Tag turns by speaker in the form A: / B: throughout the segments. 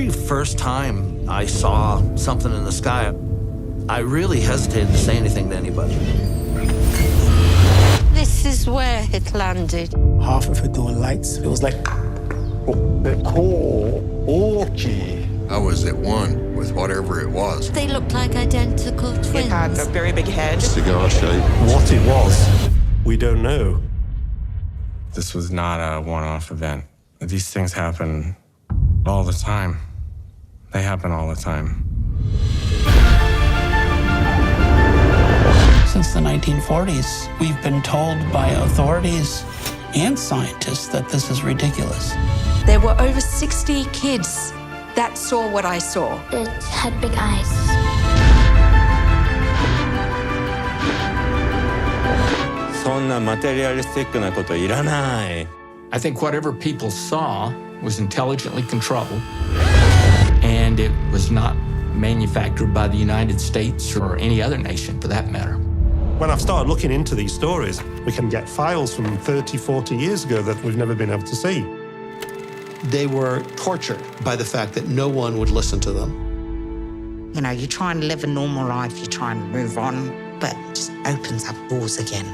A: very first time I saw something in the sky, I really hesitated to say anything to anybody.
B: This is where it landed.
C: Half of it doing lights. It was like...
D: I was at one with whatever it was.
B: They looked like identical twins.
E: It had a very big head.
D: Cigar shape.
F: What it was, we don't know.
G: This was not a one-off event. These things happen all the time. They happen all the time.
C: Since the 1940s, we've been told by authorities and scientists that this is ridiculous.
H: There were over 60 kids that saw what I saw.
I: It had big eyes.
J: I think whatever people saw was intelligently controlled, and it was not manufactured by the United States or any other nation for that matter.
F: When I've started looking into these stories, we can get files from 30, 40 years ago that we've never been able to see.
K: They were tortured by the fact that no one would listen to them.
E: You know, you try and live a normal life, you try and move on, but it just opens up doors again.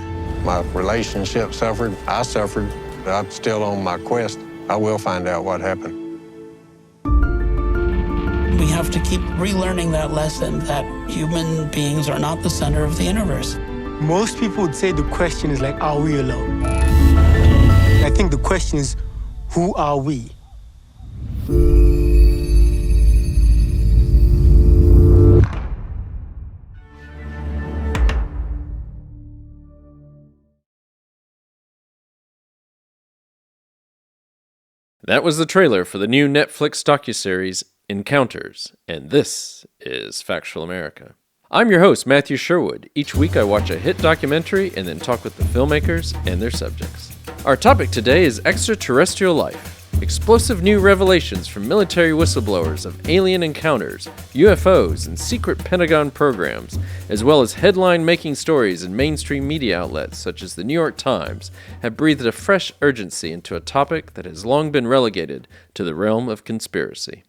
D: My relationship suffered. I suffered. I'm still on my quest. I will find out what happened.
C: We have to keep relearning that lesson that human beings are not the center of the universe.
L: Most people would say the question is like, are we alone? I think the question is, who are we?
M: That was the trailer for the new Netflix docu-series Encounters, and this is Factual America. I'm your host, Matthew Sherwood. Each week I watch a hit documentary and then talk with the filmmakers and their subjects. Our topic today is extraterrestrial life. Explosive new revelations from military whistleblowers of alien encounters, UFOs, and secret Pentagon programs, as well as headline-making stories in mainstream media outlets such as the New York Times, have breathed a fresh urgency into a topic that has long been relegated to the realm of conspiracy.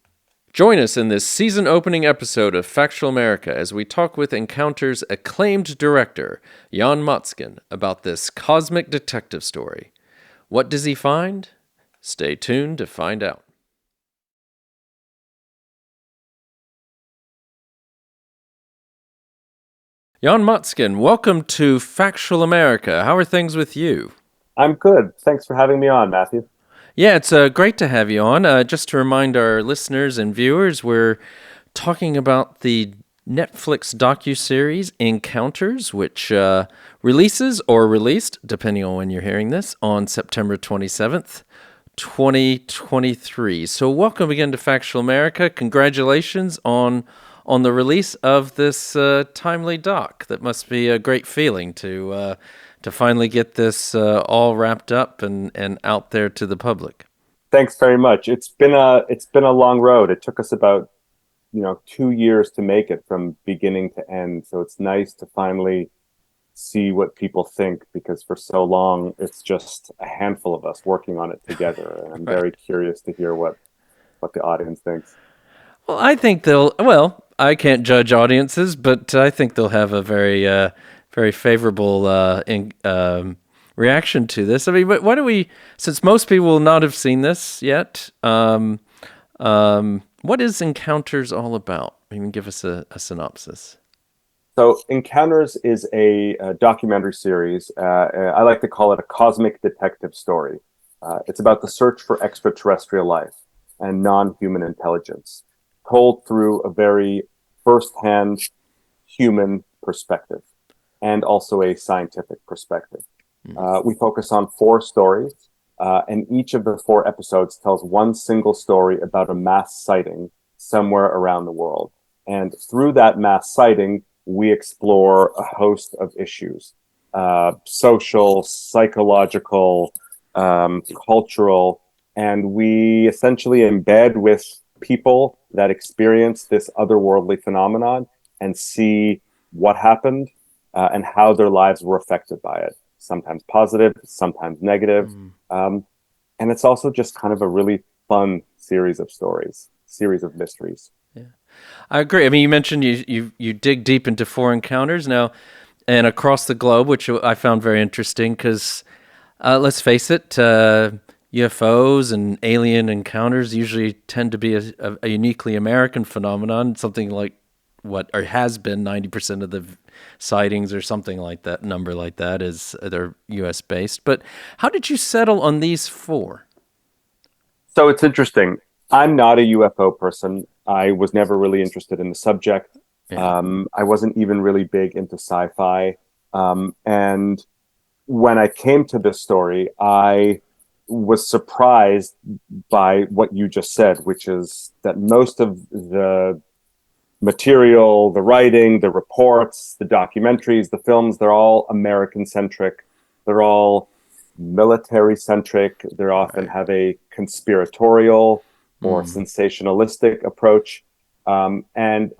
M: Join us in this season-opening episode of Factual America as we talk with Encounters' acclaimed director, Yon Motskin, about this cosmic detective story. What does he find? Stay tuned to find out. Yon Motskin, welcome to Factual America. How are things with you?
N: I'm good. Thanks for having me on, Matthew.
M: Yeah, it's great to have you on. Just to remind our listeners and viewers, we're talking about the Netflix docu-series Encounters, which releases or released, depending on when you're hearing this, on September 27th, 2023. So welcome again to Factual America. Congratulations on the release of this timely doc. That must be a great feeling to finally get this all wrapped up and out there to the public.
N: Thanks very much. It's been a long road. It took us about 2 years to make it from beginning to end. So it's nice to finally see what people think, because for so long it's just a handful of us working on it together. And I'm very curious to hear what the audience thinks.
M: Well, I think I can't judge audiences, but I think they'll have a very favorable reaction to this. I mean, why don't we, since most people will not have seen this yet, what is Encounters all about? Maybe give us a synopsis.
N: So Encounters is a documentary series. I like to call it a cosmic detective story. It's about the search for extraterrestrial life and non-human intelligence, told through a very first-hand human perspective and also a scientific perspective. We focus on 4 stories, and each of the 4 episodes tells one single story about a mass sighting somewhere around the world. And through that mass sighting, we explore a host of issues, social, psychological, cultural, and we essentially embed with people that experience this otherworldly phenomenon and see what happened and how their lives were affected by it. Sometimes positive, sometimes negative. And it's also just kind of a really fun series of stories. series of mysteries.
M: I agree. I mean, you mentioned you dig deep into four encounters now, and across the globe, which I found very interesting because, let's face it, UFOs and alien encounters usually tend to be a uniquely American phenomenon, something like or has been 90% of the sightings or something like that, number like that, is they're U.S. based. But how did you settle on these four?
N: So it's interesting. I'm not a UFO person. I was never really interested in the subject.
M: Yeah.
N: I wasn't even really big into sci-fi. And when I came to this story, I was surprised by what you just said, which is that most of the material, the writing, the reports, the documentaries, the films, they're all American-centric. They're all military-centric. They often have a conspiratorial or sensationalistic approach. And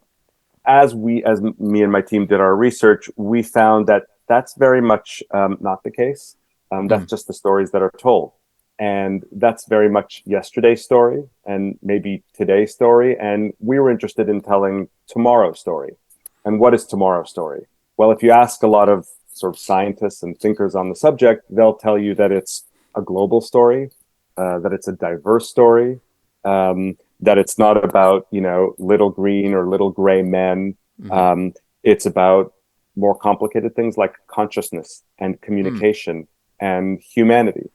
N: as me and my team did our research, we found that that's very much not the case. That's just the stories that are told. And that's very much yesterday's story and maybe today's story. And we were interested in telling tomorrow's story. And what is tomorrow's story? Well, if you ask a lot of sort of scientists and thinkers on the subject, they'll tell you that it's a global story, that it's a diverse story, that it's not about, little green or little gray men. It's about more complicated things like consciousness and communication and humanity.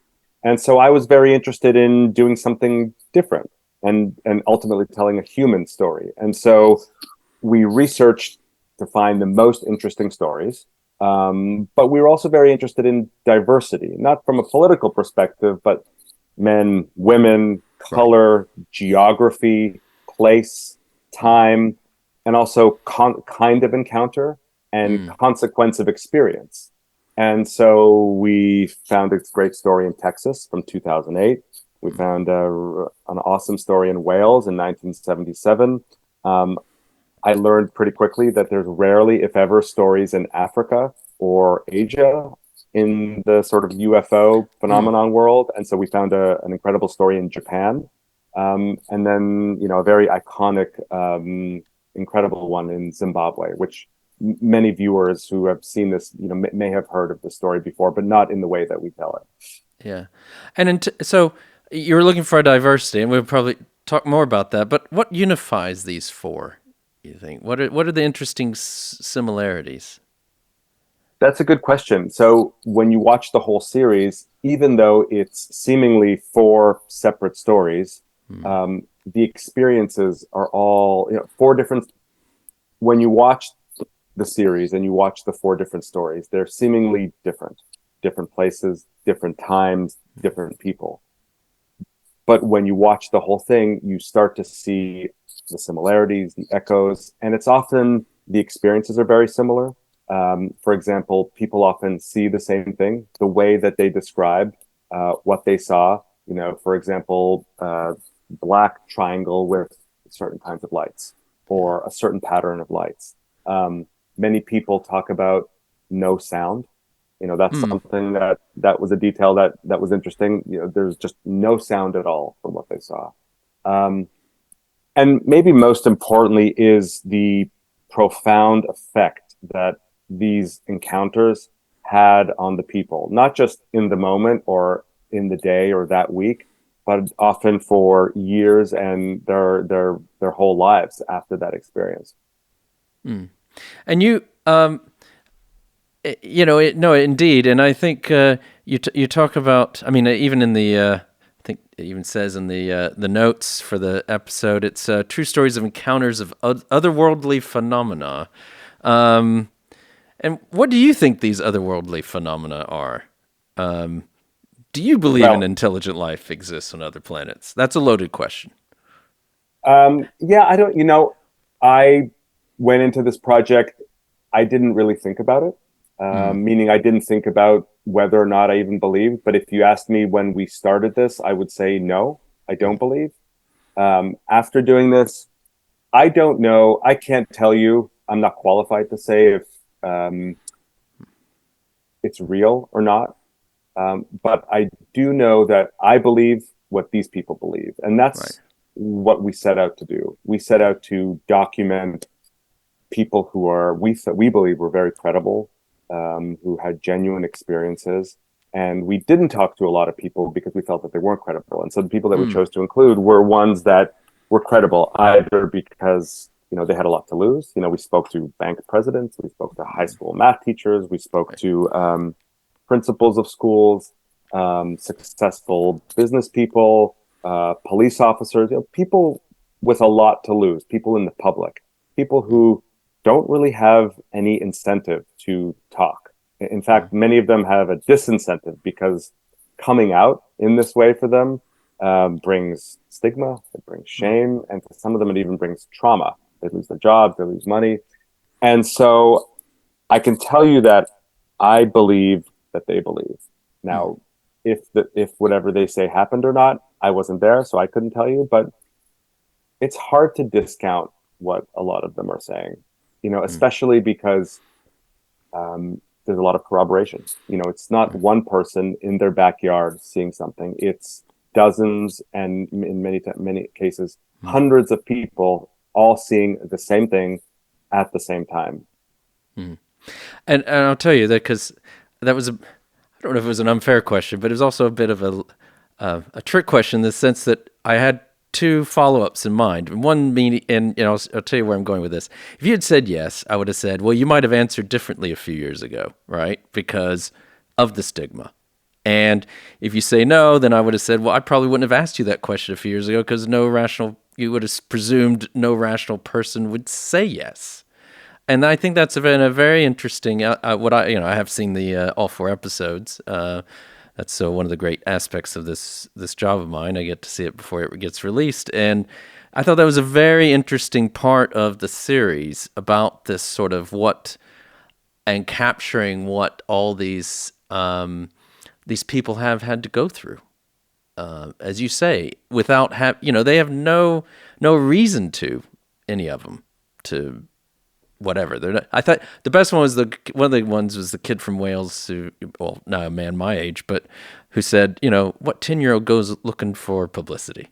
N: And so I was very interested in doing something different and ultimately telling a human story. And so we researched to find the most interesting stories. But we were also very interested in diversity, not from a political perspective, but men, women, color, geography, place, time, and also kind of encounter and consequence of experience. And so we found a great story in Texas from 2008. We found an awesome story in Wales in 1977. I learned pretty quickly that there's rarely, if ever, stories in Africa or Asia in the sort of UFO phenomenon world. And so we found an incredible story in Japan. And then, a very iconic, incredible one in Zimbabwe, which many viewers who have seen this, may have heard of the story before, but not in the way that we tell it.
M: Yeah. And so you were looking for a diversity, and we'll probably talk more about that, but what unifies these four, you think? What are the interesting similarities?
N: That's a good question. So when you watch the whole series, even though it's seemingly four separate stories, the experiences are all, four different. When you watch the series and you watch the four different stories, they're seemingly different places, different times, different people. But when you watch the whole thing, you start to see the similarities, the echoes, and it's often the experiences are very similar. For example, people often see the same thing, the way that they describe what they saw. For example, black triangle with certain kinds of lights or a certain pattern of lights. Many people talk about no sound. That's something that was a detail that was interesting. There's just no sound at all from what they saw. And maybe most importantly is the profound effect that these encounters had on the people, not just in the moment or in the day or that week, but often for years and their whole lives after that experience.
M: And you, indeed, and I think you talk about. I mean, even in the, I think it even says in the notes for the episode, it's true stories of encounters of otherworldly phenomena. And what do you think these otherworldly phenomena are? Do you believe an intelligent life exists on other planets? That's a loaded question.
N: Yeah, I don't. I went into this project. I didn't really think about it. Meaning I didn't think about whether or not I even believed. But if you asked me when we started this, I would say no, I don't believe. After doing this, I don't know. I can't tell you. I'm not qualified to say if it's real or not. But I do know that I believe what these people believe. And that's what we set out to do. We set out to document people who we believe were very credible, who had genuine experiences. And we didn't talk to a lot of people because we felt that they weren't credible. And so the people that we chose to include were ones that were credible, either because, they had a lot to lose. We spoke to bank presidents, we spoke to high school math teachers, we spoke to principals of schools, successful business people, police officers, people with a lot to lose, people in the public, people who don't really have any incentive to talk. In fact, many of them have a disincentive because coming out in this way for them brings stigma, it brings shame, and for some of them it even brings trauma. They lose their jobs, they lose money. And so I can tell you that I believe that they believe. Now, if whatever they say happened or not, I wasn't there, so I couldn't tell you, but it's hard to discount what a lot of them are saying, especially because there's a lot of corroboration. It's not one person in their backyard seeing something. It's dozens, and in many cases, hundreds of people all seeing the same thing at the same time.
M: And I'll tell you that because that was I don't know if it was an unfair question, but it was also a bit of a trick question in the sense that I had two follow-ups in mind. One meaning, and I'll tell you where I'm going with this. If you had said yes, I would have said, well, you might have answered differently a few years ago, right? Because of the stigma. And if you say no, then I would have said, well, I probably wouldn't have asked you that question a few years ago because you would have presumed no rational person would say yes. And I think that's been a very interesting. I have seen the all 4 episodes. That's one of the great aspects of this job of mine. I get to see it before it gets released, and I thought that was a very interesting part of the series about this sort of and capturing what all these people have had to go through, as you say, without they have no reason to, any of them, to whatever. They're not, I thought the best one was one of the ones was the kid from Wales who, well, not a man my age, but who said, what 10-year-old goes looking for publicity,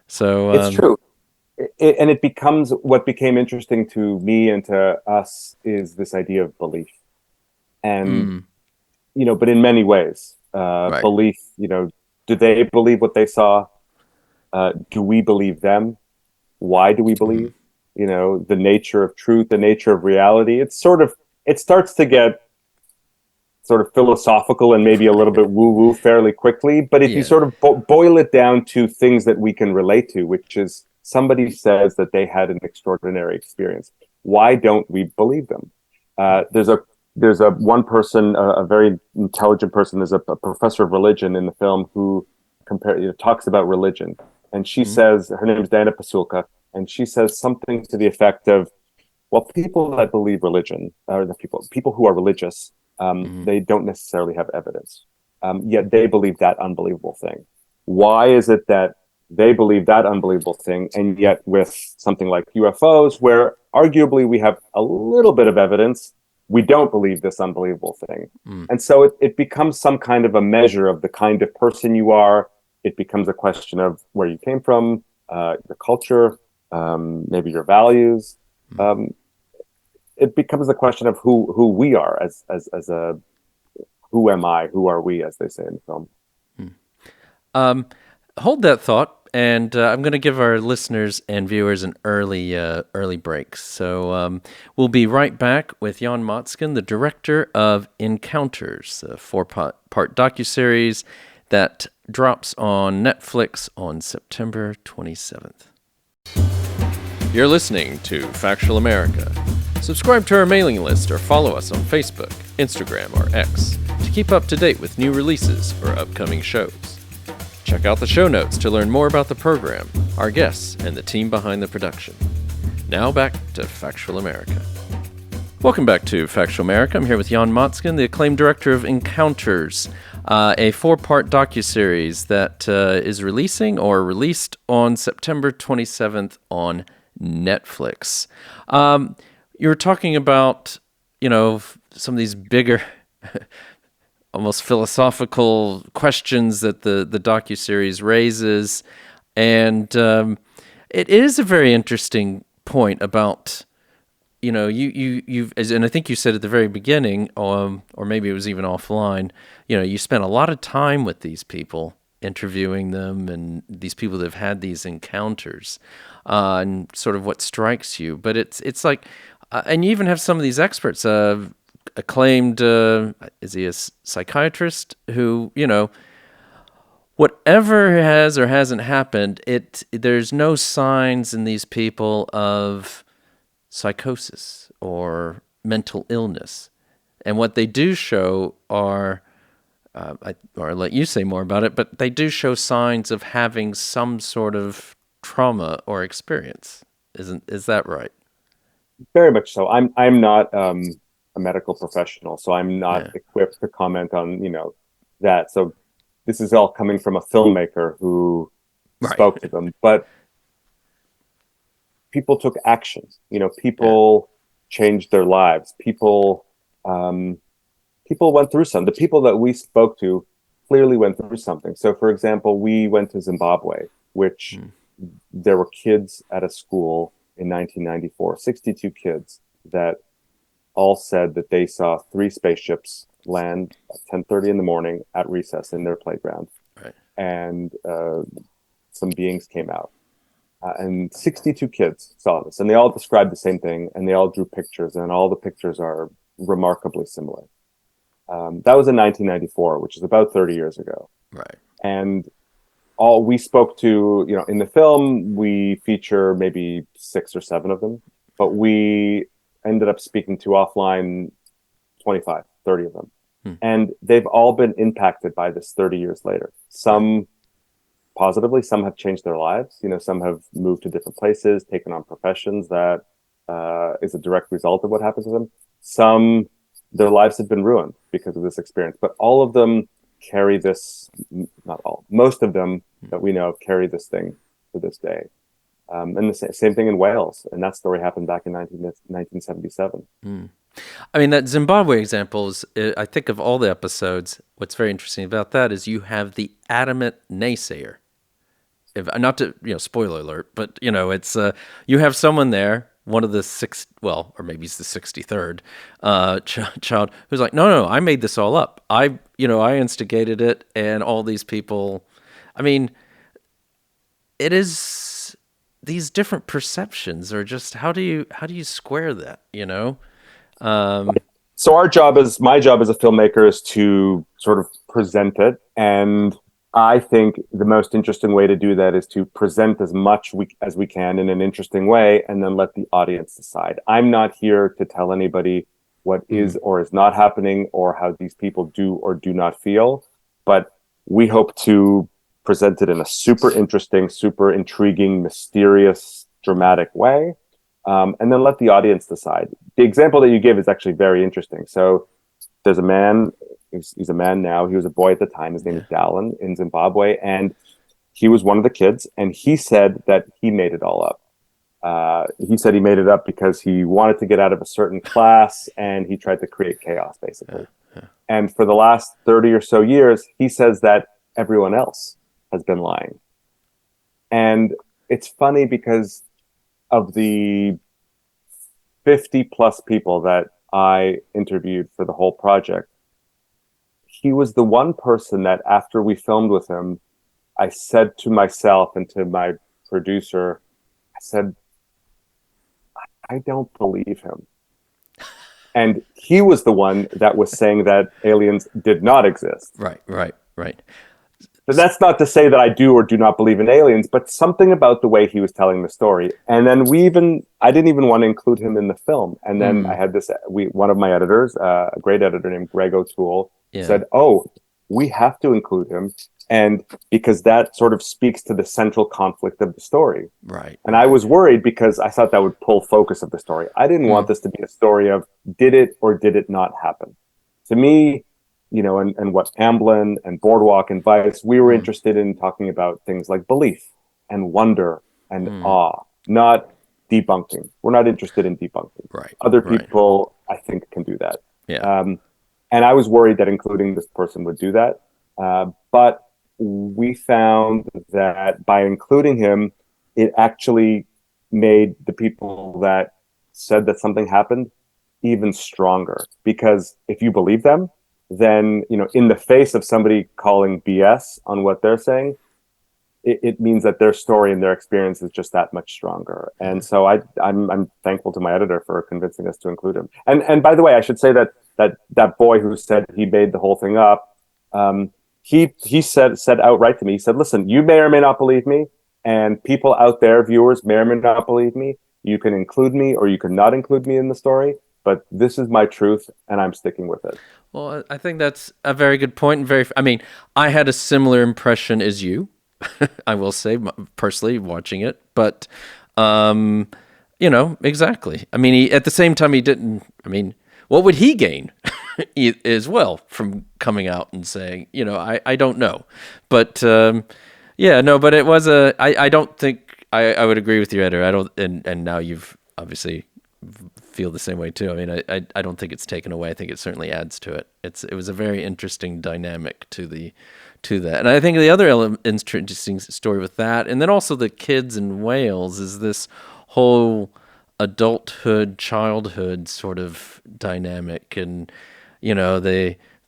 M: So
N: it's true. And it becomes what became interesting to me and to us is this idea of belief. And, but in many ways, right. Belief, do they believe what they saw? Do we believe them? Why do we believe? The nature of truth, the nature of reality. It starts to get sort of philosophical and maybe a little bit woo-woo fairly quickly. But if you sort of boil it down to things that we can relate to, which is somebody says that they had an extraordinary experience, why don't we believe them? There's a one person, a very intelligent person, there's a professor of religion in the film who talks about religion. And she says, her name is Diana Pasulka, and she says something to the effect of, well, people that believe religion, or the people who are religious, they don't necessarily have evidence. Yet they believe that unbelievable thing. Why is it that they believe that unbelievable thing, and yet with something like UFOs, where arguably we have a little bit of evidence, we don't believe this unbelievable thing? And so it becomes some kind of a measure of the kind of person you are. It becomes a question of where you came from, the culture, maybe your values. It becomes a question of who we are as a who am I, who are we, as they say in the film.
M: Hold that thought, and I'm going to give our listeners and viewers an early break. So we'll be right back with Yon Motskin, the director of Encounters, a 4-part docu-series that drops on Netflix on September 27th. You're listening to Factual America. Subscribe to our mailing list or follow us on Facebook, Instagram, or X to keep up to date with new releases or upcoming shows. Check out the show notes to learn more about the program, our guests, and the team behind the production. Now back to Factual America. Welcome back to Factual America. I'm here with Yon Motskin, the acclaimed director of Encounters, a 4-part docuseries that is released on September 27th on Netflix. You were talking about, some of these bigger, almost philosophical questions that the docuseries raises. And it is a very interesting point about, and I think you said at the very beginning, or maybe it was even offline, you spent a lot of time with these people, interviewing them, and these people that have had these encounters, and sort of what strikes you. But it's like, and you even have some of these experts, acclaimed, is he a psychiatrist who, whatever has or hasn't happened, there's no signs in these people of psychosis or mental illness. And what they do show are, I'll let you say more about it, but they do show signs of having some sort of trauma or experience. Is that right?
N: Very much so. I'm not a medical professional, so I'm not equipped to comment on, that. So this is all coming from a filmmaker who spoke to them. But people took action. People changed their lives. People went through something. The people that we spoke to clearly went through something. So, for example, we went to Zimbabwe, which there were kids at a school in 1994, 62 kids that all said that they saw 3 spaceships land at 10:30 in the morning at recess in their playground.
M: Right.
N: And some beings came out. And 62 kids saw this, and they all described the same thing, and they all drew pictures, and all the pictures are remarkably similar. That was in 1994, which is about 30 years ago.
M: Right.
N: And all we spoke to, in the film, we feature maybe 6 or 7 of them, but we ended up speaking to offline 25, 30 of them. And they've all been impacted by this 30 years later. Some positively, some have changed their lives. Some have moved to different places, taken on professions that is a direct result of what happened to them. Some, their lives have been ruined because of this experience. But all of them carry this, not all, most of them that we know carry this thing to this day. And the same thing in Wales. And that story happened back in 1977.
M: I mean, that Zimbabwe example is, I think of all the episodes, what's very interesting about that is you have the adamant naysayer. Not to, spoiler alert, but, it's, you have someone there, one of the or maybe it's the 63rd child, who's like, no, I made this all up. I instigated it, and all these people, I mean, it is, these different perceptions are just, how do you square that,
N: So my job as a filmmaker is to sort of present it. And I think the most interesting way to do that is to present as much as we can in an interesting way, and then let the audience decide. I'm not here to tell anybody what is or is not happening, or how these people do or do not feel. But we hope to present it in a super interesting, super intriguing, mysterious, dramatic way. And then let the audience decide. The example that you give is actually very interesting. So there's a man, he's a man now, he was a boy at the time, his name is Dallin, in Zimbabwe, and he was one of the kids, and he said that he made it all up. He said he made it up because he wanted to get out of a certain class, and he tried to create chaos, basically. And for the last 30 or so years, he says that everyone else has been lying. And it's funny because of the 50 plus people that I interviewed for the whole project, he was the one person that after we filmed with him, I said to myself and to my producer, I said, I don't believe him. And he was the one that was saying that aliens did not exist.
M: Right.
N: But that's not to say that I do or do not believe in aliens, but something about the way he was telling the story. And then I didn't even want to include him in the film. And then I had one of my editors, a great editor named Greg O'Toole, said, we have to include him. And because that sort of speaks to the central conflict of the story.
M: Right.
N: And I was worried because I thought that would pull focus of the story. I didn't want this to be a story of did it or did it not happen. To me, and what Amblin and Boardwalk and Vice, we were interested in talking about things like belief and wonder and awe, not debunking. We're not interested in debunking.
M: Right.
N: Other people, I think, can do that.
M: Yeah.
N: And I was worried that including this person would do that. But we found that by including him, it actually made the people that said that something happened even stronger. Because if you believe them, then, in the face of somebody calling BS on what they're saying, it means that their story and their experience is just that much stronger. And so I'm thankful to my editor for convincing us to include him. And by the way, I should say that boy who said he made the whole thing up, he said outright to me, he said, listen, you may or may not believe me, and people out there, viewers, may or may not believe me. You can include me or you can not include me in the story, but this is my truth and I'm sticking with it.
M: Well, I think that's a very good point. I had a similar impression as you. I will say, personally, watching it, but exactly. At the same time, he didn't. What would he gain as well from coming out and saying, I don't know, but but it was I don't think I would agree with your editor. I don't, and now you've obviously feel the same way too. I don't think it's taken away. I think it certainly adds to it. It was a very interesting dynamic to that. And I think the other interesting story with that, and then also the kids in Wales, is this whole adulthood, childhood sort of dynamic. And,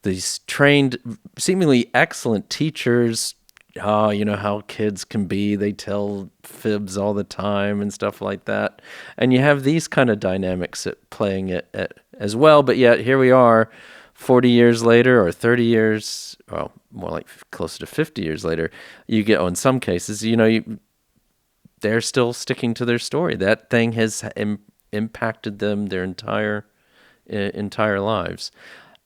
M: these trained, seemingly excellent teachers, how kids can be, they tell fibs all the time and stuff like that. And you have these kind of dynamics playing it as well. But yet here we are, 40 years later, or 30 years, well, more like closer to 50 years later, you get, in some cases, they're still sticking to their story. That thing has impacted them their entire lives.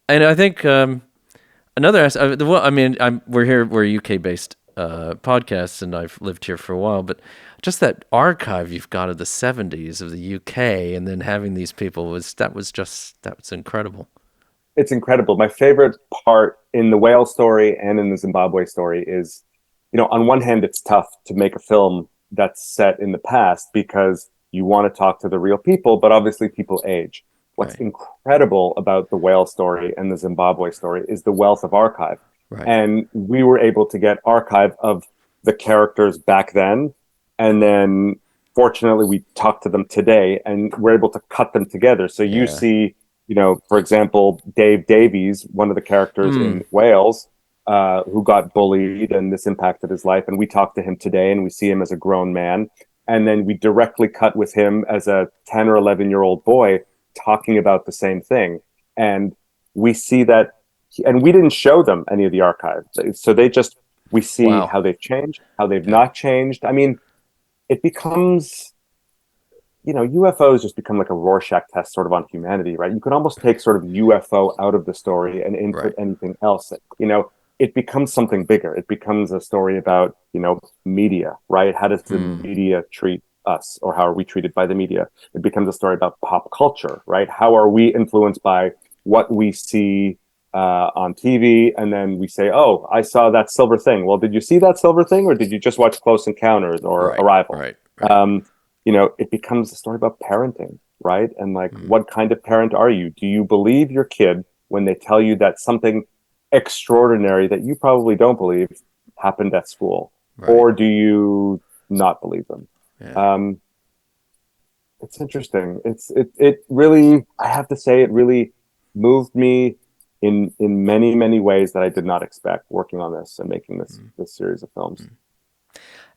M: And I think another aspect, we're a UK-based podcast, and I've lived here for a while, but just that archive you've got of the 70s of the UK, and then having these people was incredible.
N: It's incredible. My favorite part in the whale story and in the Zimbabwe story is, on one hand, it's tough to make a film that's set in the past because you want to talk to the real people, but obviously people age. What's incredible about the whale story and the Zimbabwe story is the wealth of archive. Right. And we were able to get archive of the characters back then. And then fortunately we talked to them today and we're able to cut them together. So you see, for example, Dave Davies, one of the characters in Wales, who got bullied and this impacted his life. And we talked to him today and we see him as a grown man. And then we directly cut with him as a 10 or 11-year-old boy talking about the same thing. And we see that, and we didn't show them any of the archives. So we see how they've changed, how they've not changed. It becomes, UFOs just become like a Rorschach test sort of on humanity, right? You can almost take sort of UFO out of the story and input anything else. It becomes something bigger. It becomes a story about, media, right? How does the media treat us, or how are we treated by the media? It becomes a story about pop culture, right? How are we influenced by what we see on TV? And then we say, oh, I saw that silver thing. Well, did you see that silver thing, or did you just watch Close Encounters or Arrival? Right. It becomes a story about parenting, right? And what kind of parent are you? Do you believe your kid when they tell you that something extraordinary that you probably don't believe happened at school? Or do you not believe them? It's interesting. It really, I have to say, it really moved me in many, many ways that I did not expect working on this and making this series of films.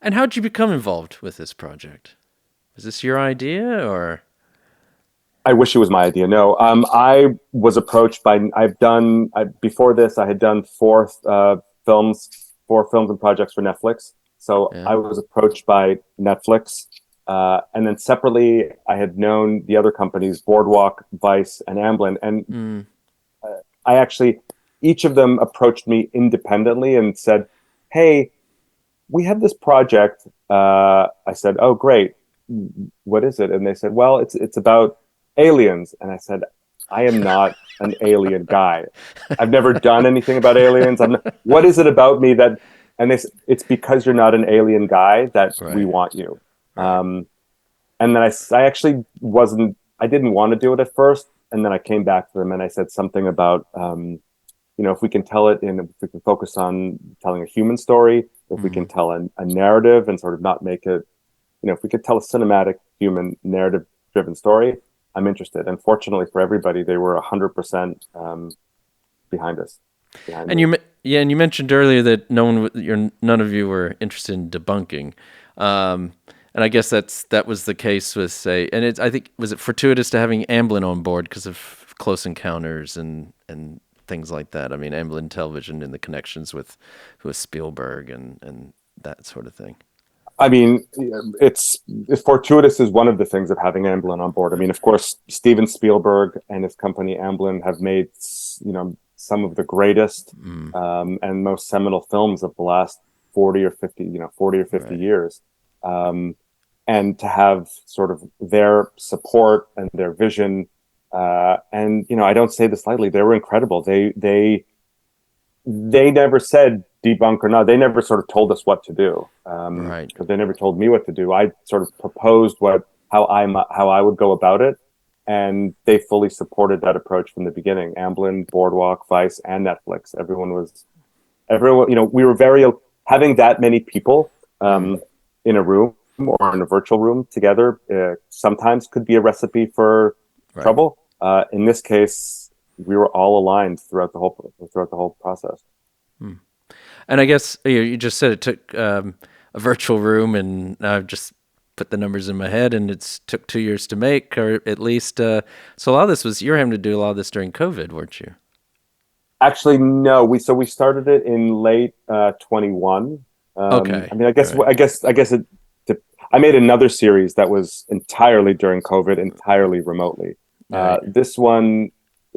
M: And how did you become involved with this project? Was this your idea, or?
N: I wish it was my idea. No, I was approached by, before this, I had done four films and projects for Netflix. So I was approached by Netflix. And then separately, I had known the other companies, Boardwalk, Vice, and Amblin. And I actually, each of them approached me independently and said, hey, we have this project. I said, oh, great. What is it? And they said, well, it's about aliens. And I said, I am not an alien guy. I've never done anything about aliens. What is it about me that... And they said, it's because you're not an alien guy that we want you. And then I actually I didn't want to do it at first. And then I came back to them and I said something about if we can tell it if we can focus on telling a human story, if we can tell a narrative and sort of not make it, if we could tell a cinematic human narrative driven story, I'm interested. And fortunately for everybody, they were 100% behind us.
M: And you mentioned earlier that none of you were interested in debunking. And I guess that was the case with, say, and I think, was it fortuitous to having Amblin on board because of Close Encounters and things like that? I mean, Amblin Television and the connections with Spielberg and that sort of thing.
N: I mean, it's fortuitous is one of the things of having Amblin on board. I mean, of course, Steven Spielberg and his company Amblin have made, some of the greatest and most seminal films of the last 40 or 50
M: right.
N: years. And to have sort of their support and their vision, and I don't say this lightly, they were incredible. They never said debunk or not. They never sort of told us what to do.
M: Right.
N: Because they never told me what to do. I sort of proposed how I would go about it, and they fully supported that approach from the beginning. Amblin, Boardwalk, Vice, and Netflix. Everyone. We were very having that many people in a room or in a virtual room together. Sometimes could be a recipe for trouble. In this case, we were all aligned throughout the whole process.
M: And I guess you just said it took a virtual room, and I've just put the numbers in my head, and it took 2 years to make, or at least. So a lot of this you were having to do a lot of this during COVID, weren't you?
N: Actually, no. We started it in late 21.
M: Okay.
N: I mean, I guess I made another series that was entirely during COVID, entirely remotely.
M: Right.
N: This one,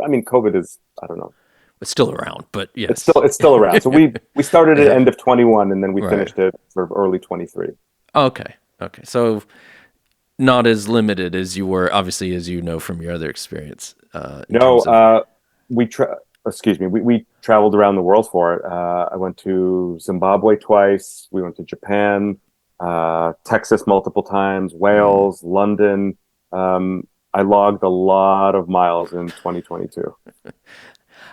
N: I mean, COVID is, I don't know.
M: It's still around, but yes.
N: It's still around. So we started at end of 21, and then we finished it sort of early 23.
M: Okay. So not as limited as you were, obviously, as you know from your other experience.
N: We traveled around the world for it. I went to Zimbabwe twice. We went to Japan, Texas multiple times, Wales, London. I logged a lot of miles in 2022.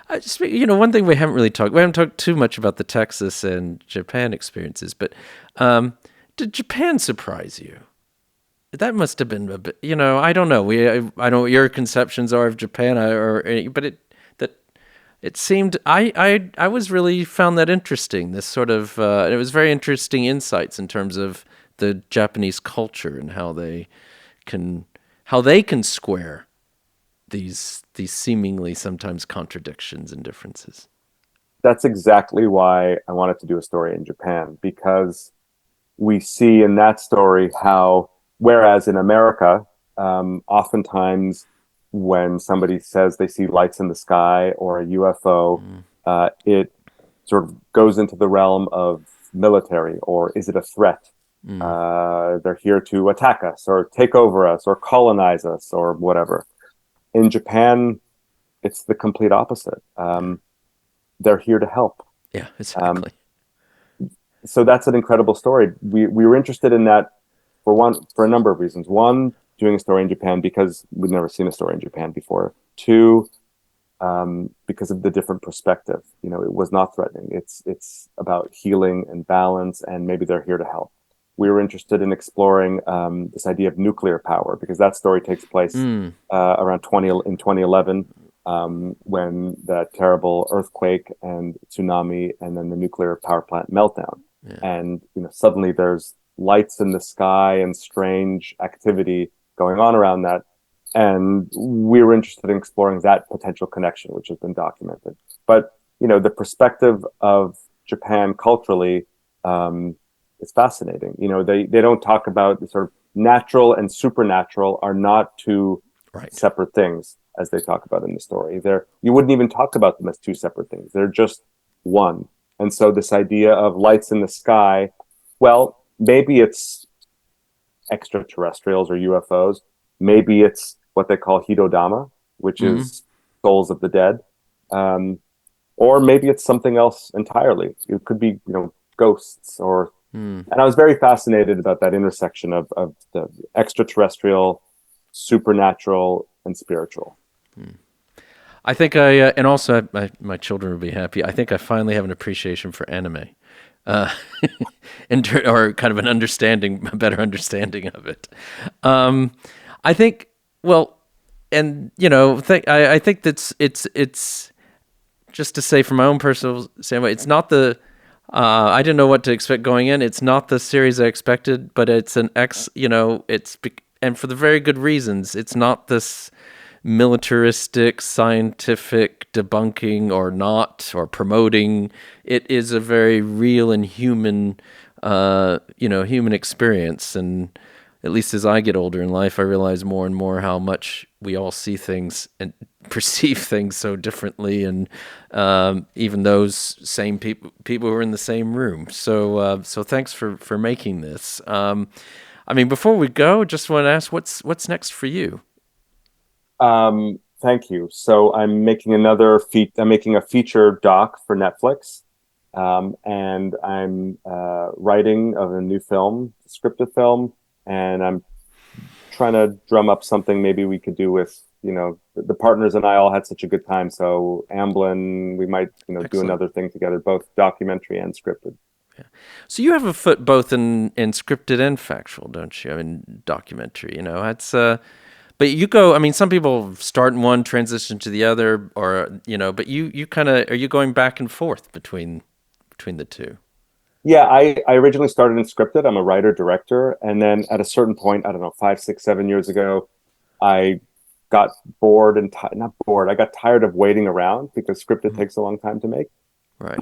M: One thing we haven't talked too much about the Texas and Japan experiences, but did Japan surprise you? That must have been a bit, I don't know. I know what your conceptions are of Japan, but it seemed, I was really found that interesting. This sort of, it was very interesting insights in terms of the Japanese culture and how they can square these seemingly sometimes contradictions and differences.
N: That's exactly why I wanted to do a story in Japan, because we see in that story how, whereas in America, oftentimes when somebody says they see lights in the sky or a UFO, it sort of goes into the realm of military, or is it a threat? They're here to attack us or take over us or colonize us or whatever. In Japan, it's the complete opposite. They're here to help.
M: Yeah, exactly.
N: So that's an incredible story. We were interested in that for a number of reasons. One, doing a story in Japan because we'd never seen a story in Japan before. Two, because of the different perspective. It was not threatening. It's about healing and balance, and maybe they're here to help. We were interested in exploring this idea of nuclear power, because that story takes place around 2011, when that terrible earthquake and tsunami, and then the nuclear power plant meltdown. Yeah. And suddenly there's lights in the sky and strange activity going on around that. And we were interested in exploring that potential connection, which has been documented. But, the perspective of Japan culturally is fascinating. They don't talk about the sort of natural and supernatural are not two separate things, as they talk about in the story. You wouldn't even talk about them as two separate things. They're just one. And so this idea of lights in the sky, well, maybe it's extraterrestrials or UFOs. Maybe it's what they call Hidodama, which is souls of the dead. Or maybe it's something else entirely. It could be, ghosts or... And I was very fascinated about that intersection of the extraterrestrial, supernatural, and spiritual.
M: I think and also my children will be happy. I think I finally have an appreciation for anime, or kind of a better understanding of it. I think, well, and I think that's it's just to say from my own personal standpoint, it's not the. I didn't know what to expect going in. It's not the series I expected, but it's and for the very good reasons. It's not this militaristic, scientific debunking or promoting. It is a very real and human, human experience. And at least as I get older in life, I realize more and more how much we all see things and perceive things so differently. And even those same people who are in the same room. So thanks for making this. Before we go, just want to ask, what's next for you?
N: Thank you. So I'm making I'm making a feature doc for Netflix, and I'm writing of a new film, scripted film, and I'm trying to drum up something maybe we could do with, the partners and I all had such a good time. So Amblin, we might, do another thing together, both documentary and scripted.
M: Yeah. So you have a foot both in scripted and factual, don't you? Documentary, it's but you go, some people start in one, transition to the other, or, but you kind of, are you going back and forth between the two?
N: Yeah, I originally started in scripted. I'm a writer, director. And then at a certain point, I don't know, 5, 6, 7 years ago, I got bored and not bored. I got tired of waiting around because scripted takes a long time to make.
M: Right.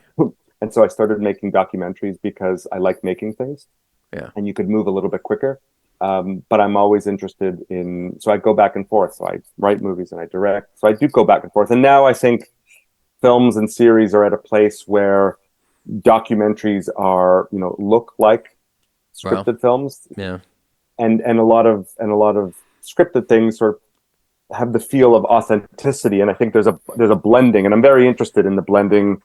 N: And so I started making documentaries because I like making things.
M: Yeah.
N: And you could move a little bit quicker. But I'm always interested so I go back and forth. So I write movies and I direct. So I do go back and forth. And now I think films and series are at a place where documentaries are, look like scripted films.
M: Yeah.
N: And a lot of scripted things sort of have the feel of authenticity. And I think there's a blending, and I'm very interested in the blending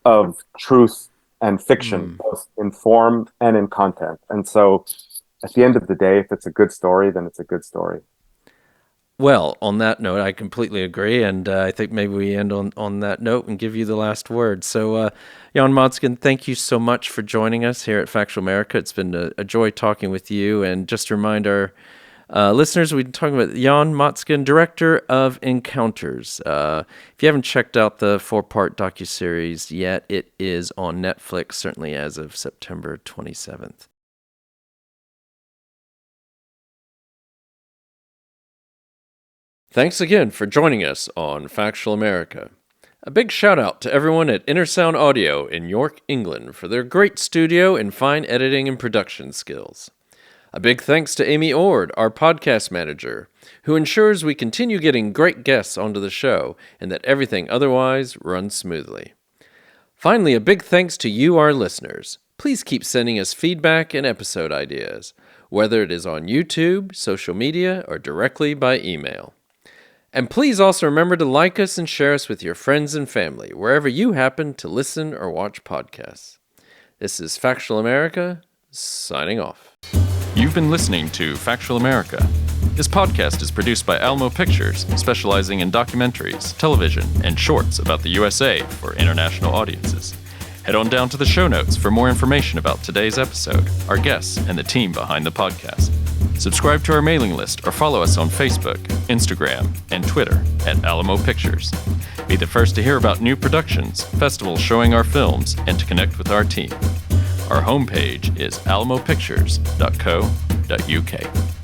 N: of truth and fiction, both in form and in content. And so at the end of the day, if it's a good story, then it's a good story.
M: Well, on that note, I completely agree, and I think maybe we end on that note and give you the last word. So, Yon Motskin, thank you so much for joining us here at Factual America. It's been a joy talking with you, and just to remind our listeners, we've been talking about Yon Motskin, director of Encounters. If you haven't checked out the 4-part docu-series yet, it is on Netflix, certainly as of September 27th. Thanks again for joining us on Factual America. A big shout out to everyone at Intersound Audio in York, England for their great studio and fine editing and production skills. A big thanks to Amy Ord, our podcast manager, who ensures we continue getting great guests onto the show and that everything otherwise runs smoothly. Finally, a big thanks to you, our listeners. Please keep sending us feedback and episode ideas, whether it is on YouTube, social media, or directly by email. And please also remember to like us and share us with your friends and family, wherever you happen to listen or watch podcasts. This is Factual America, signing off.
I: You've been listening to Factual America. This podcast is produced by Alamo Pictures, specializing in documentaries, television, and shorts about the USA for international audiences. Head on down to the show notes for more information about today's episode, our guests, and the team behind the podcast. Subscribe to our mailing list or follow us on Facebook, Instagram, and Twitter at Alamo Pictures. Be the first to hear about new productions, festivals showing our films, and to connect with our team. Our homepage is alamopictures.co.uk.